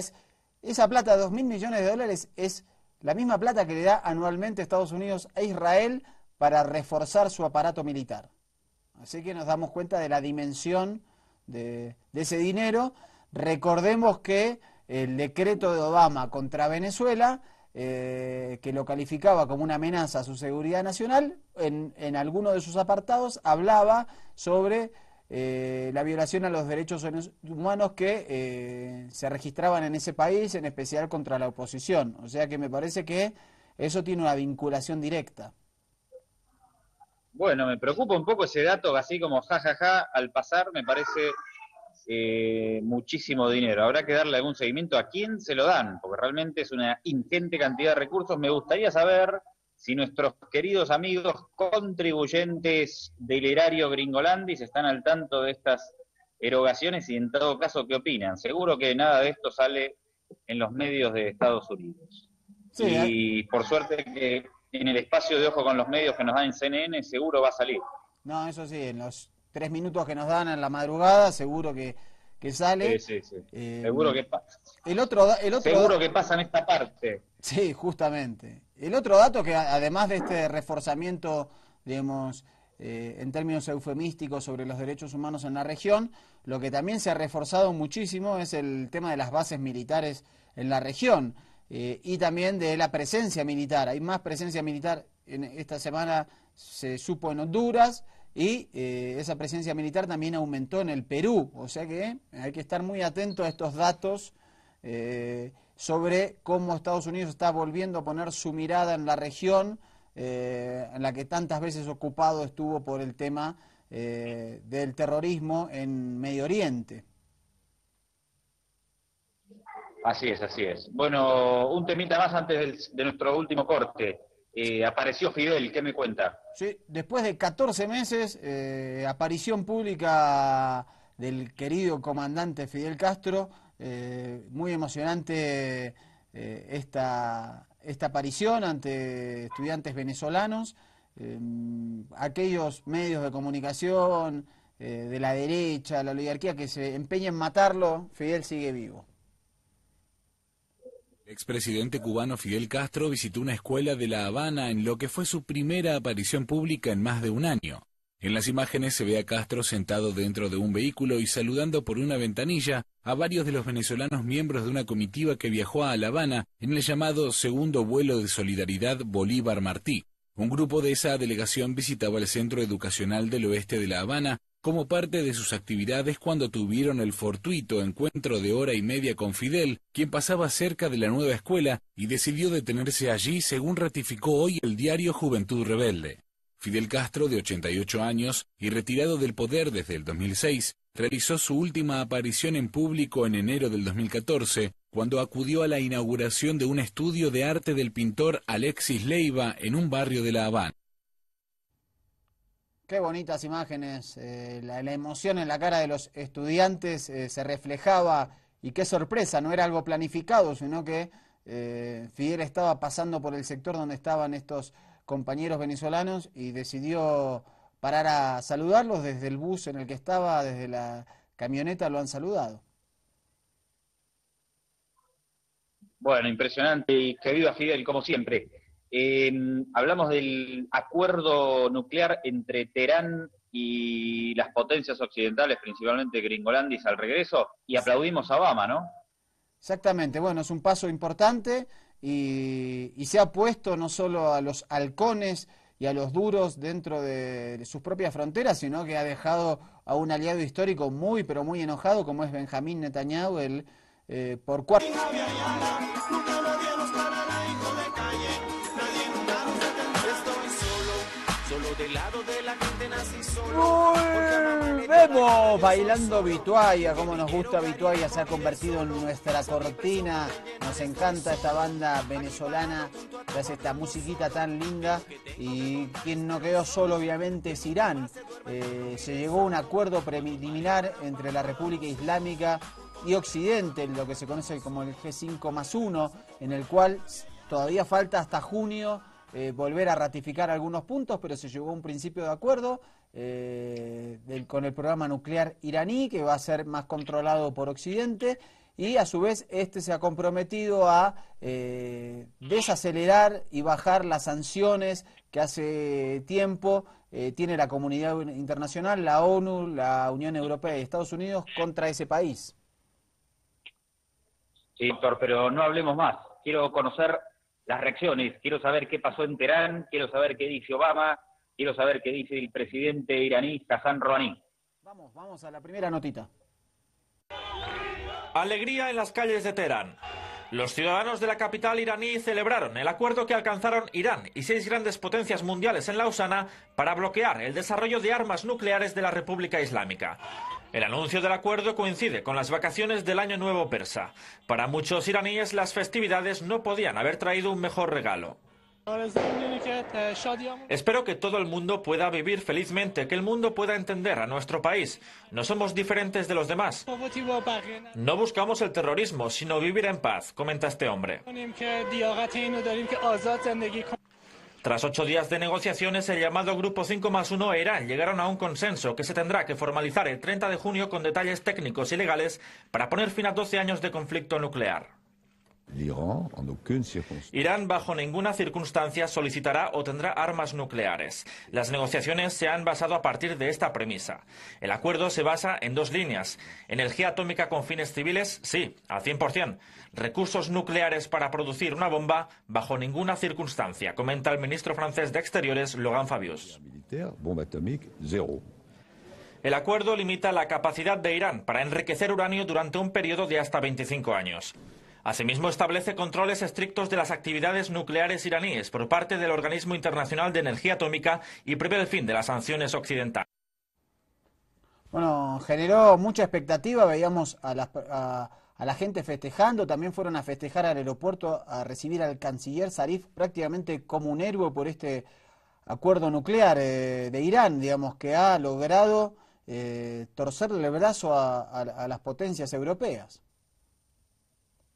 Esa plata de 2.000 millones de dólares es la misma plata que le da anualmente Estados Unidos a Israel para reforzar su aparato militar. Así que nos damos cuenta de la dimensión de ese dinero. Recordemos que el decreto de Obama contra Venezuela, que lo calificaba como una amenaza a su seguridad nacional, en alguno de sus apartados hablaba sobre la violación a los derechos humanos que se registraban en ese país, en especial contra la oposición. O sea que me parece que eso tiene una vinculación directa. Bueno, me preocupa un poco ese dato, así como jajaja, al pasar me parece muchísimo dinero. Habrá que darle algún seguimiento a quién se lo dan, porque realmente es una ingente cantidad de recursos. Me gustaría saber si nuestros queridos amigos contribuyentes del erario Gringolandis están al tanto de estas erogaciones y en todo caso qué opinan. Seguro que nada de esto sale en los medios de Estados Unidos. Sí, y por suerte que en el espacio de Ojo con los Medios que nos da en CNN seguro va a salir. No, eso sí, en los 3 minutos que nos dan en la madrugada seguro que sale. Sí. Seguro que pasa. Seguro que pasa en esta parte. Sí, justamente. El otro dato que además de este reforzamiento, digamos, en términos eufemísticos sobre los derechos humanos en la región, lo que también se ha reforzado muchísimo es el tema de las bases militares en la región y también de la presencia militar. Hay más presencia militar, esta semana se supo en Honduras, y esa presencia militar también aumentó en el Perú. O sea que hay que estar muy atento a estos datos sobre cómo Estados Unidos está volviendo a poner su mirada en la región, en la que tantas veces ocupado estuvo por el tema del terrorismo en Medio Oriente. Así es. Bueno, un temita más antes de nuestro último corte. Apareció Fidel, ¿qué me cuenta? Sí, después de 14 meses, aparición pública del querido comandante Fidel Castro, Muy emocionante esta aparición ante estudiantes venezolanos. Aquellos medios de comunicación de la derecha, la oligarquía que se empeña en matarlo, Fidel sigue vivo. El expresidente cubano Fidel Castro visitó una escuela de La Habana en lo que fue su primera aparición pública en más de un año. En las imágenes se ve a Castro sentado dentro de un vehículo y saludando por una ventanilla a varios de los venezolanos miembros de una comitiva que viajó a La Habana en el llamado Segundo Vuelo de Solidaridad Bolívar Martí. Un grupo de esa delegación visitaba el Centro Educacional del Oeste de La Habana como parte de sus actividades cuando tuvieron el fortuito encuentro de hora y media con Fidel, quien pasaba cerca de la nueva escuela y decidió detenerse allí, según ratificó hoy el diario Juventud Rebelde. Fidel Castro, de 88 años y retirado del poder desde el 2006, realizó su última aparición en público en enero del 2014, cuando acudió a la inauguración de un estudio de arte del pintor Alexis Leiva en un barrio de La Habana. Qué bonitas imágenes, la emoción en la cara de los estudiantes se reflejaba, y qué sorpresa, no era algo planificado, sino que Fidel estaba pasando por el sector donde estaban estos compañeros venezolanos y decidió parar a saludarlos desde el bus en el que estaba, desde la camioneta lo han saludado. Bueno, impresionante, y que viva Fidel, como siempre. Hablamos del acuerdo nuclear entre Teherán y las potencias occidentales, principalmente Gringolandis, al regreso, y aplaudimos a Obama, ¿no? Exactamente, bueno, es un paso importante y se ha puesto no solo a los halcones y a los duros dentro de sus propias fronteras, sino que ha dejado a un aliado histórico muy, pero muy enojado, como es Benjamín Netanyahu, por cuarto... Volvemos bailando Vituaya, como nos gusta Vituaya, se ha convertido en nuestra cortina, nos encanta esta banda venezolana que hace esta musiquita tan linda, y quien no quedó solo obviamente es Irán. Se llegó a un acuerdo preliminar entre la República Islámica y Occidente, lo que se conoce como el G5+1, en el cual todavía falta hasta junio volver a ratificar algunos puntos, pero se llegó a un principio de acuerdo con el programa nuclear iraní, que va a ser más controlado por Occidente, y a su vez este se ha comprometido a desacelerar y bajar las sanciones que hace tiempo tiene la comunidad internacional, la ONU, la Unión Europea y Estados Unidos contra ese país. Sí, doctor, pero no hablemos más. Quiero conocer las reacciones, quiero saber qué pasó en Teherán, quiero saber qué dice Obama, quiero saber qué dice el presidente iraní Hassan Rouhani. Vamos a la primera notita. Alegría en las calles de Teherán. Los ciudadanos de la capital iraní celebraron el acuerdo que alcanzaron Irán y 6 grandes potencias mundiales en Lausana para bloquear el desarrollo de armas nucleares de la República Islámica. El anuncio del acuerdo coincide con las vacaciones del Año Nuevo persa. Para muchos iraníes, las festividades no podían haber traído un mejor regalo. Espero que todo el mundo pueda vivir felizmente, que el mundo pueda entender a nuestro país. No somos diferentes de los demás. No buscamos el terrorismo, sino vivir en paz, comenta este hombre. Tras 8 días de negociaciones, el llamado Grupo 5+1 e Irán llegaron a un consenso que se tendrá que formalizar el 30 de junio con detalles técnicos y legales para poner fin a 12 años de conflicto nuclear. Irán bajo ninguna circunstancia solicitará o tendrá armas nucleares. Las negociaciones se han basado a partir de esta premisa. El acuerdo se basa en 2 líneas. Energía atómica con fines civiles, sí, al 100%. Recursos nucleares para producir una bomba, bajo ninguna circunstancia, comenta el ministro francés de Exteriores, Laurent Fabius. El acuerdo limita la capacidad de Irán para enriquecer uranio durante un periodo de hasta 25 años. Asimismo, establece controles estrictos de las actividades nucleares iraníes por parte del Organismo Internacional de Energía Atómica y prevé el fin de las sanciones occidentales. Bueno, generó mucha expectativa, veíamos a la gente festejando, también fueron a festejar al aeropuerto a recibir al canciller Zarif prácticamente como un héroe por este acuerdo nuclear de Irán, digamos, que ha logrado torcerle el brazo a las potencias europeas.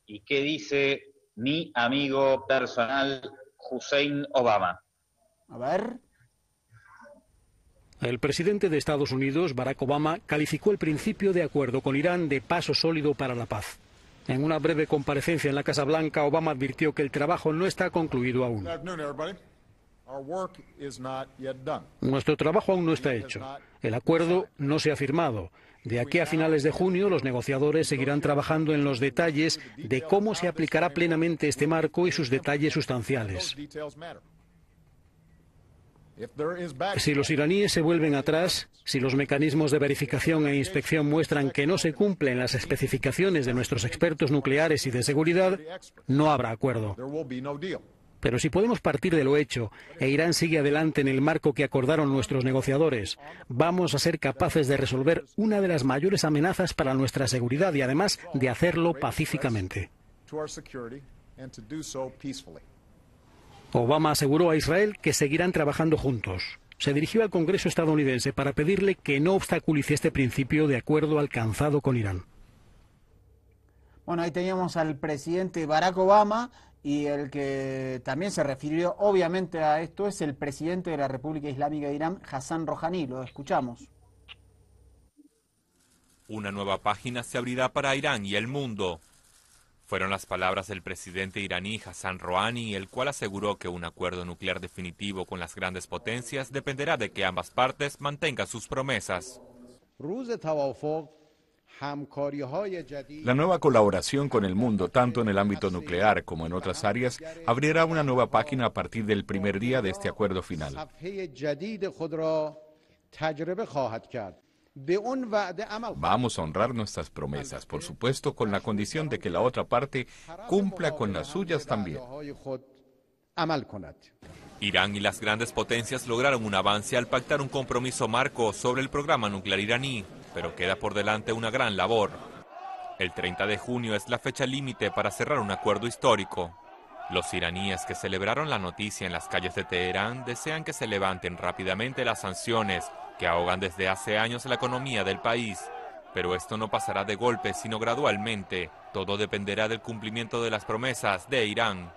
¿Y qué dice mi amigo personal Hussein Obama? A ver. El presidente de Estados Unidos, Barack Obama, calificó el principio de acuerdo con Irán de paso sólido para la paz. En una breve comparecencia en la Casa Blanca, Obama advirtió que el trabajo no está concluido aún. Nuestro trabajo aún no está hecho. El acuerdo no se ha firmado. De aquí a finales de junio, los negociadores seguirán trabajando en los detalles de cómo se aplicará plenamente este marco y sus detalles sustanciales. Si los iraníes se vuelven atrás, si los mecanismos de verificación e inspección muestran que no se cumplen las especificaciones de nuestros expertos nucleares y de seguridad, no habrá acuerdo. Pero si podemos partir de lo hecho e Irán sigue adelante en el marco que acordaron nuestros negociadores, vamos a ser capaces de resolver una de las mayores amenazas para nuestra seguridad y además de hacerlo pacíficamente. Obama aseguró a Israel que seguirán trabajando juntos. Se dirigió al Congreso estadounidense para pedirle que no obstaculice este principio de acuerdo alcanzado con Irán. Bueno, ahí teníamos al presidente Barack Obama y el que también se refirió obviamente a esto es el presidente de la República Islámica de Irán, Hassan Rouhani. Lo escuchamos. Una nueva página se abrirá para Irán y el mundo. Fueron las palabras del presidente iraní Hassan Rouhani, el cual aseguró que un acuerdo nuclear definitivo con las grandes potencias dependerá de que ambas partes mantengan sus promesas. La nueva colaboración con el mundo, tanto en el ámbito nuclear como en otras áreas, abrirá una nueva página a partir del primer día de este acuerdo final. Vamos a honrar nuestras promesas, por supuesto, con la condición de que la otra parte cumpla con las suyas también. Irán y las grandes potencias lograron un avance al pactar un compromiso marco sobre el programa nuclear iraní, pero queda por delante una gran labor. El 30 de junio es la fecha límite para cerrar un acuerdo histórico. Los iraníes que celebraron la noticia en las calles de Teherán desean que se levanten rápidamente las sanciones que ahogan desde hace años la economía del país. Pero esto no pasará de golpe, sino gradualmente. Todo dependerá del cumplimiento de las promesas de Irán.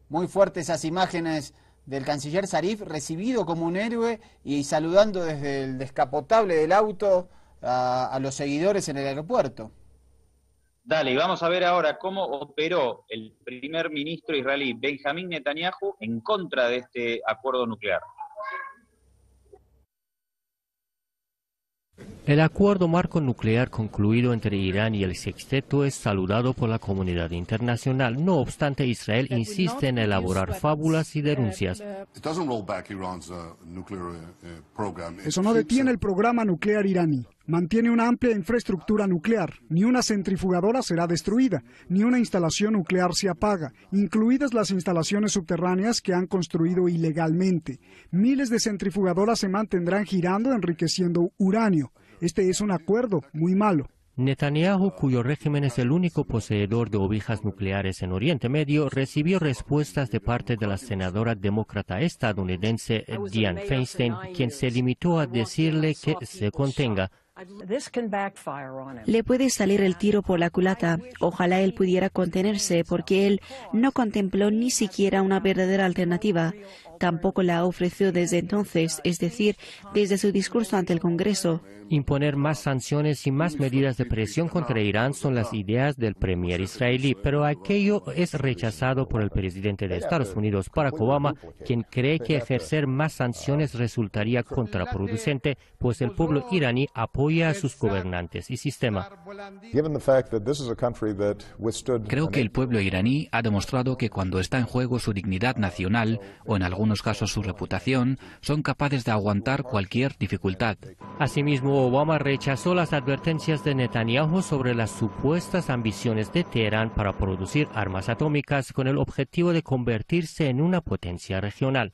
Muy fuertes esas imágenes del canciller Zarif recibido como un héroe y saludando desde el descapotable del auto a los seguidores en el aeropuerto. Dale, y vamos a ver ahora cómo operó el primer ministro israelí Benjamín Netanyahu en contra de este acuerdo nuclear. El acuerdo marco nuclear concluido entre Irán y el sexteto es saludado por la comunidad internacional. No obstante, Israel insiste en elaborar fábulas y denuncias. Eso no detiene el programa nuclear iraní. Mantiene una amplia infraestructura nuclear. Ni una centrifugadora será destruida, ni una instalación nuclear se apaga, incluidas las instalaciones subterráneas que han construido ilegalmente. Miles de centrifugadoras se mantendrán girando enriqueciendo uranio. Este es un acuerdo muy malo. Netanyahu, cuyo régimen es el único poseedor de ovejas nucleares en Oriente Medio, recibió respuestas de parte de la senadora demócrata estadounidense Dianne Feinstein, quien se limitó a decirle que se contenga. Le puede salir el tiro por la culata. Ojalá él pudiera contenerse, porque él no contempló ni siquiera una verdadera alternativa. Tampoco la ofreció desde entonces, es decir, desde su discurso ante el Congreso. Imponer más sanciones y más medidas de presión contra Irán son las ideas del premier israelí, pero aquello es rechazado por el presidente de Estados Unidos, Barack Obama, quien cree que ejercer más sanciones resultaría contraproducente, pues el pueblo iraní apoya a sus gobernantes y sistema. Creo que el pueblo iraní ha demostrado que cuando está en juego su dignidad nacional, o en algunos casos su reputación, son capaces de aguantar cualquier dificultad. Asimismo, Obama rechazó las advertencias de Netanyahu sobre las supuestas ambiciones de Teherán para producir armas atómicas con el objetivo de convertirse en una potencia regional.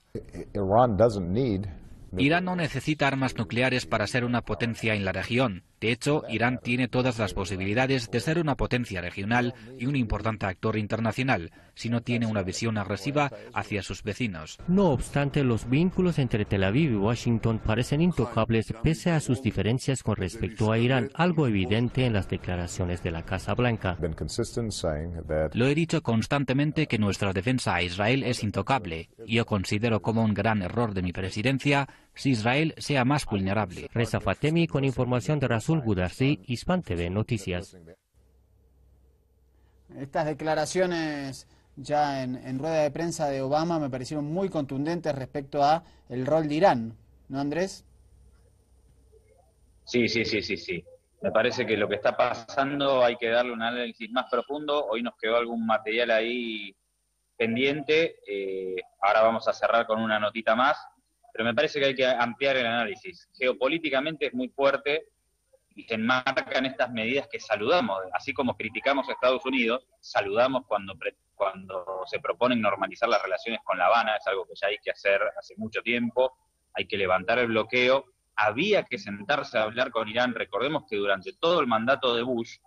Irán no necesita armas nucleares para ser una potencia en la región. De hecho, Irán tiene todas las posibilidades de ser una potencia regional y un importante actor internacional, si no tiene una visión agresiva hacia sus vecinos. No obstante, los vínculos entre Tel Aviv y Washington parecen intocables pese a sus diferencias con respecto a Irán, algo evidente en las declaraciones de la Casa Blanca. Lo he dicho constantemente que nuestra defensa a Israel es intocable. Yo considero como un gran error de mi presidencia si Israel sea más vulnerable. Reza Fatemi con información de Rasul Gudarzi, Hispan TV Noticias. Estas declaraciones ya en rueda de prensa de Obama me parecieron muy contundentes respecto a el rol de Irán, ¿no, Andrés? Sí. Me parece que lo que está pasando hay que darle un análisis más profundo. Hoy nos quedó algún material ahí pendiente. Ahora vamos a cerrar con una notita más. Pero me parece que hay que ampliar el análisis. Geopolíticamente es muy fuerte y se enmarcan estas medidas que saludamos. Así como criticamos a Estados Unidos, saludamos cuando se proponen normalizar las relaciones con La Habana. Es algo que ya hay que hacer hace mucho tiempo. Hay que levantar el bloqueo. Había que sentarse a hablar con Irán. Recordemos que durante todo el mandato de Bush,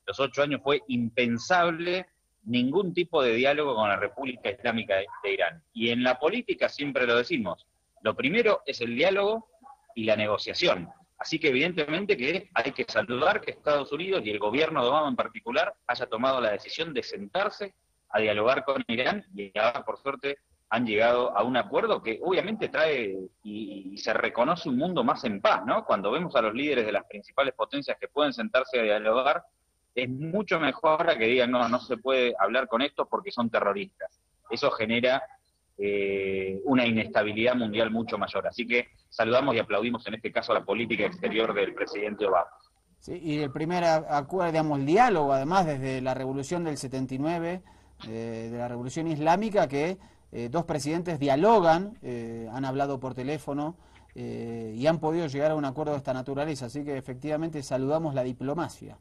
los 8 años, fue impensable ningún tipo de diálogo con la República Islámica de Irán. Y en la política siempre lo decimos, lo primero es el diálogo y la negociación. Así que evidentemente que hay que saludar que Estados Unidos y el gobierno de Obama en particular haya tomado la decisión de sentarse a dialogar con Irán y ahora por suerte han llegado a un acuerdo que obviamente trae y se reconoce un mundo más en paz, ¿no? Cuando vemos a los líderes de las principales potencias que pueden sentarse a dialogar, es mucho mejor a que digan no se puede hablar con estos porque son terroristas. Eso genera una inestabilidad mundial mucho mayor. Así que saludamos y aplaudimos en este caso la política exterior del presidente Obama. Sí, y el primer acuerdo, digamos, el diálogo, además desde la revolución del 79, de la revolución islámica, que dos presidentes dialogan, han hablado por teléfono y han podido llegar a un acuerdo de esta naturaleza. Así que efectivamente saludamos la diplomacia.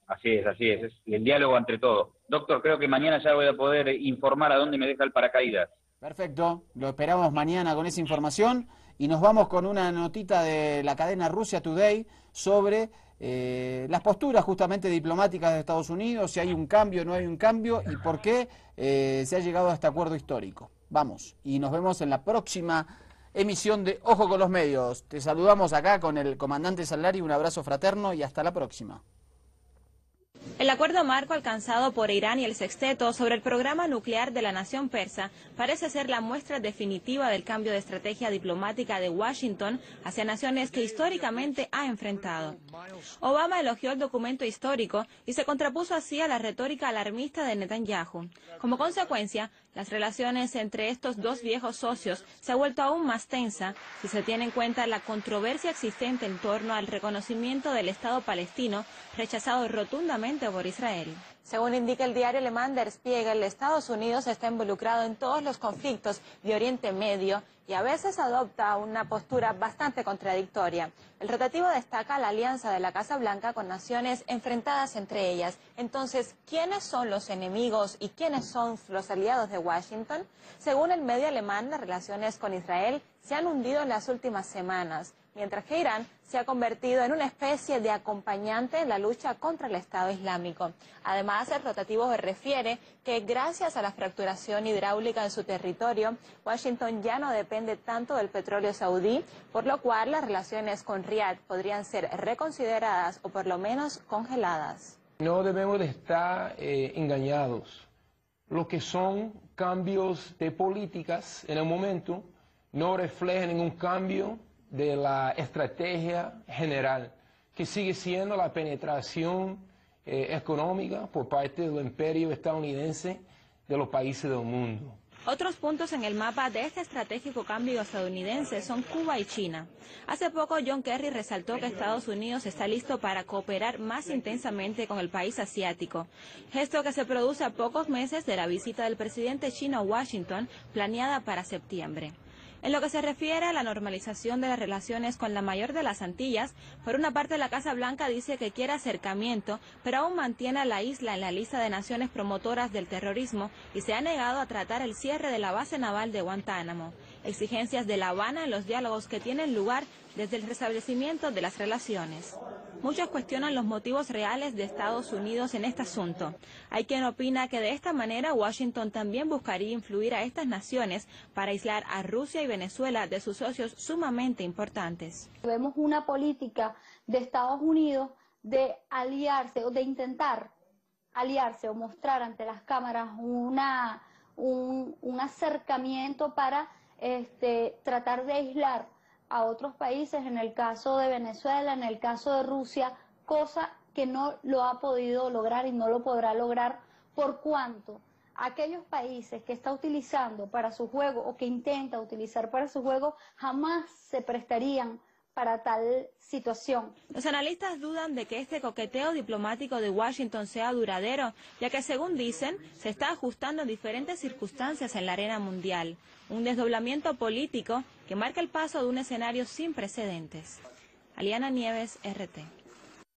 Así es, el diálogo entre todos. Doctor, creo que mañana ya voy a poder informar a dónde me deja el paracaídas. Perfecto, lo esperamos mañana con esa información y nos vamos con una notita de la cadena Russia Today sobre las posturas justamente diplomáticas de Estados Unidos, si hay un cambio o no hay un cambio y por qué se ha llegado a este acuerdo histórico. Vamos, y nos vemos en la próxima emisión de Ojo con los Medios. Te saludamos acá con el comandante Salari, un abrazo fraterno y hasta la próxima. El acuerdo marco alcanzado por Irán y el Sexteto sobre el programa nuclear de la nación persa parece ser la muestra definitiva del cambio de estrategia diplomática de Washington hacia naciones que históricamente ha enfrentado. Obama elogió el documento histórico y se contrapuso así a la retórica alarmista de Netanyahu. Como consecuencia, las relaciones entre estos dos viejos socios se ha vuelto aún más tensa si se tiene en cuenta la controversia existente en torno al reconocimiento del Estado palestino rechazado rotundamente por Israel. Según indica el diario alemán Der Spiegel, Estados Unidos está involucrado en todos los conflictos de Oriente Medio y a veces adopta una postura bastante contradictoria. El rotativo destaca la alianza de la Casa Blanca con naciones enfrentadas entre ellas. Entonces, ¿quiénes son los enemigos y quiénes son los aliados de Washington? Según el medio alemán, las relaciones con Israel se han hundido en las últimas semanas, mientras que Irán se ha convertido en una especie de acompañante en la lucha contra el Estado Islámico. Además, el rotativo refiere que gracias a la fracturación hidráulica en su territorio, Washington ya no depende tanto del petróleo saudí, por lo cual las relaciones con Riad podrían ser reconsideradas o por lo menos congeladas. No debemos de estar engañados. Lo que son cambios de políticas en el momento no reflejan ningún cambio de la estrategia general, que sigue siendo la penetración económica por parte del imperio estadounidense de los países del mundo. Otros puntos en el mapa de este estratégico cambio estadounidense son Cuba y China. Hace poco John Kerry resaltó que Estados Unidos está listo para cooperar más intensamente con el país asiático, gesto que se produce a pocos meses de la visita del presidente chino a Washington, planeada para septiembre. En lo que se refiere a la normalización de las relaciones con la mayor de las Antillas, por una parte la Casa Blanca dice que quiere acercamiento, pero aún mantiene a la isla en la lista de naciones promotoras del terrorismo y se ha negado a tratar el cierre de la base naval de Guantánamo. exigencias de La Habana en los diálogos que tienen lugar desde el restablecimiento de las relaciones. Muchos cuestionan los motivos reales de Estados Unidos en este asunto. Hay quien opina que de esta manera Washington también buscaría influir a estas naciones para aislar a Rusia y Venezuela de sus socios sumamente importantes. Vemos una política de Estados Unidos de aliarse o de intentar aliarse o mostrar ante las cámaras un acercamiento para tratar de aislar a otros países, en el caso de Venezuela, en el caso de Rusia, cosa que no lo ha podido lograr y no lo podrá lograr por cuanto aquellos países que está utilizando para su juego o que intenta utilizar para su juego jamás se prestarían para tal situación. Los analistas dudan de que este coqueteo diplomático de Washington sea duradero, ya que según dicen, se está ajustando a diferentes circunstancias en la arena mundial. Un desdoblamiento político que marca el paso de un escenario sin precedentes. Aliana Nieves, RT.